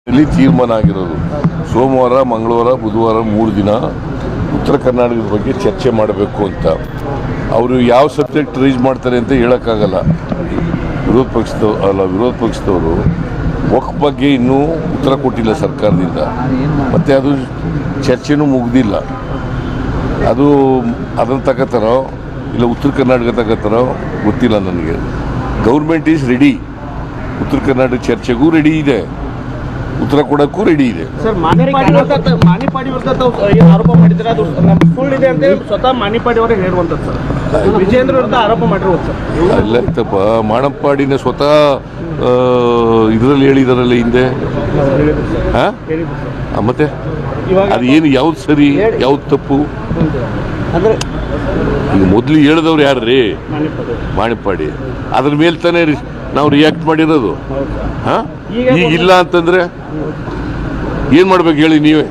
ಇಲ್ಲಿ ತೀರ್ಮಾನ ಆಗಿರೋದು ಸೋಮವಾರ, ಮಂಗಳವಾರ, ಬುಧವಾರ 3 ದಿನ ಉತ್ತರ ಕರ್ನಾಟಕದ ಬಗ್ಗೆ ಚರ್ಚೆ ಮಾಡಬೇಕು ಅಂತ. ಅವರು ಯಾವ ಸಬ್ಜೆಕ್ಟ್ ರೈಸ್ ಮಾಡ್ತಾರೆ ಅಂತ ಹೇಳೋಕ್ಕಾಗಲ್ಲ. ವಿರೋಧ ಪಕ್ಷದವರು ವಕ್ಫ್ ಬಗ್ಗೆ ಇನ್ನೂ ಉತ್ತರ ಕೊಟ್ಟಿಲ್ಲ ಸರ್ಕಾರದಿಂದ, ಮತ್ತು ಅದು ಚರ್ಚೆನೂ ಮುಗ್ದಿಲ್ಲ. ಅದು ಅದನ್ನು ತಗೋತಾರೋ ಇಲ್ಲ ಉತ್ತರ ಕರ್ನಾಟಕ ತಗೋತಾರೋ ಗೊತ್ತಿಲ್ಲ ನನಗೆ. ಗೌರ್ಮೆಂಟ್ ಈಸ್ ರೆಡಿ, ಉತ್ತರ ಕರ್ನಾಟಕ ಚರ್ಚೆಗೂ ರೆಡಿ ಇದೆ, ಉತ್ತರ ಕೊಡೋಕ್ಕೂ ರೆಡಿ ಇದೆ. ಸರ್, ಮಾಣಿಪಾಡಿ ವಿರುದ್ಧ ಏನು ಆರೋಪ ಮಾಡಿದ್ರೆ ಅದು ಸುಳ್ಳಿದೆ ಅಂತ ಸ್ವತಃ ಮಾಣಿಪಾಡಿ ಅವರೇ ಹೇಳುವಂಥದ್ದು ಸರ್. ವಿಜೇಂದ್ರ ವಿರುದ್ಧ ಆರೋಪ ಮಾಡಿರೋದು ಸರ್. ಅಲ್ಲ ತಪ್ಪ, ಮಾಣಿಪಾಡಿನ ಸ್ವತಃ ಇದರಲ್ಲಿ ಹೇಳಿದಾರಲ್ಲ ಹಿಂದೆ. ಮತ್ತೆ ಅದು ಏನು ಯಾವ್ದು ಸರಿ ಯಾವ್ದು ತಪ್ಪು? ಅಂದ್ರೆ ಈಗ ಮೊದಲು ಹೇಳಿದವ್ರು ಯಾರ್ರೀ? ಮಾಣಿಪಾಡಿ. ಅದ್ರ ಮೇಲೆ ತಾನೇ ನಾವು ರಿಯಾಕ್ಟ್ ಮಾಡಿರೋದು. ಈಗ ಇಲ್ಲ ಅಂತಂದ್ರೆ ಏನ್ ಮಾಡ್ಬೇಕು ಹೇಳಿ ನೀವೇ?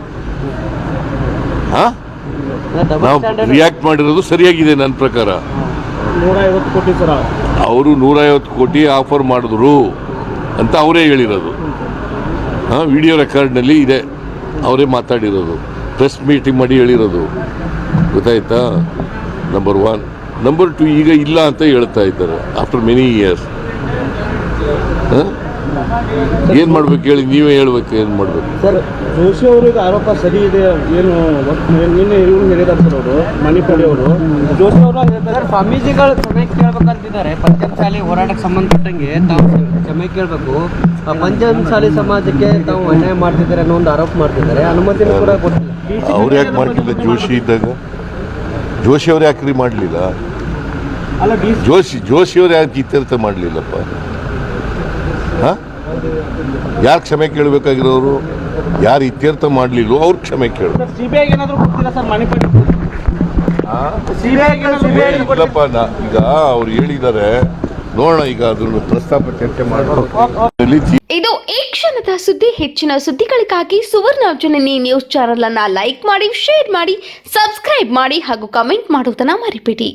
ನಾವು ರಿಯಾಕ್ಟ್ ಮಾಡಿರೋದು ಸರಿಯಾಗಿದೆ ನನ್ನ ಪ್ರಕಾರ. 150 ಕೋಟಿ ಸರ್, ಅವರು 150 ಕೋಟಿ ಆಫರ್ ಮಾಡಿದ್ರು ಅಂತ ಅವರೇ ಹೇಳಿರೋದು. ವಿಡಿಯೋ ರೆಕಾರ್ಡ್ನಲ್ಲಿ ಇದೆ, ಅವರೇ ಮಾತಾಡಿರೋದು, ಪ್ರೆಸ್ ಮೀಟಿಂಗ್ ಮಾಡಿ ಹೇಳಿರೋದು. ಗೊತ್ತಾಯ್ತಾ? ನಂಬರ್ 1. ನಂಬರ್ 2, ಈಗ ಇಲ್ಲ ಅಂತ ಹೇಳ್ತಾ ಇದ್ದಾರೆ ಆಫ್ಟರ್ ಮೆನಿ ಇಯರ್ಸ್. ಏನು ಮಾಡ್ಬೇಕು ಹೇಳಿ, ನೀವೇ ಹೇಳ್ಬೇಕು ಏನು ಮಾಡ್ಬೇಕು. ಸರ್, ಜೋಶಿ ಅವರಿಗೆ ಆರೋಪ ಸರಿ ಇದೆ ಏನು ನಿನ್ನೆ ಇವರು ಹೇಳಿದ್ದಾರೆ ಸರ್. ಅವರು ಮಾಣಿಪಾಡಿ ಅವರು ಜೋಶಿ ಅವರು ಹೇಳಿದ್ದಾರೆ ಸ್ವಾಮೀಜಿಗಳು ಕ್ಷಮೆ ಕೇಳಬೇಕಂತಿದ್ದಾರೆ. ಪಂಚಮಸಾಲಿ ಹೋರಾಟಕ್ಕೆ ಸಂಬಂಧಪಟ್ಟಂಗೆ ತಾವು ಕ್ಷಮೆ ಕೇಳಬೇಕು, ಪಂಚಮಸಾಲಿ ಸಮಾಜಕ್ಕೆ ತಾವು ಅನ್ಯಾಯ ಮಾಡ್ತಿದ್ದಾರೆ ಅನ್ನೋ ಒಂದು ಆರೋಪ ಮಾಡ್ತಿದ್ದಾರೆ. ಅನುಮತಿನೂ ಕೂಡ ಕೊಟ್ಟಿಲ್ಲ. ಅವ್ರು ಯಾಕೆ ಮಾಡ್ತಿಲ್ಲ? ಜೋಶಿ ಇದ್ದಾಗ ಜೋಶಿ ಅವ್ರು ಯಾಕ್ರಿ ಮಾಡಲಿಲ್ಲ? ಅಲ್ಲ, ಜೋಶಿ ಅವ್ರು ಯಾಕೆ ಇತ್ಯರ್ಥ ಮಾಡಲಿಲ್ಲಪ್ಪ? ಯಾರು ಕ್ಷಮೆ ಕೇಳಬೇಕಾಗಿರೋರು? ಯಾರು ಇತ್ಯರ್ಥ ಮಾಡಲಿಲ್ಲ ಅವ್ರು ಕ್ಷಮೆ ಕೇಳು. ಸಿಬಿಐ ಏನಾದರೂ ಗೊತ್ತಿಲ್ಲ ಸರ್ ಮಾಣಿಪಾಡಿ? ಇಲ್ಲಪ್ಪ, ಈಗ ಅವ್ರು ಹೇಳಿದ್ದಾರೆ, ನೋಡೋಣ. ಈಗ ಅದನ್ನು ಪ್ರಸ್ತಾಪ ಚರ್ಚೆ ಮಾಡಿ. ಇದು ಈ ಕ್ಷಣದ ಸುದ್ದಿ. ಹೆಚ್ಚಿನ ಸುದ್ದಿಗಳಿಗಾಗಿ ಸುವರ್ಣ ಜನನಿ ನ್ಯೂಸ್ ಚಾನೆಲ್ ಅನ್ನ ಲೈಕ್ ಮಾಡಿ, ಶೇರ್ ಮಾಡಿ, ಸಬ್ಸ್ಕ್ರೈಬ್ ಮಾಡಿ ಹಾಗೂ ಕಮೆಂಟ್ ಮಾಡುವುದನ್ನ ಮರಿಬೇಡಿ.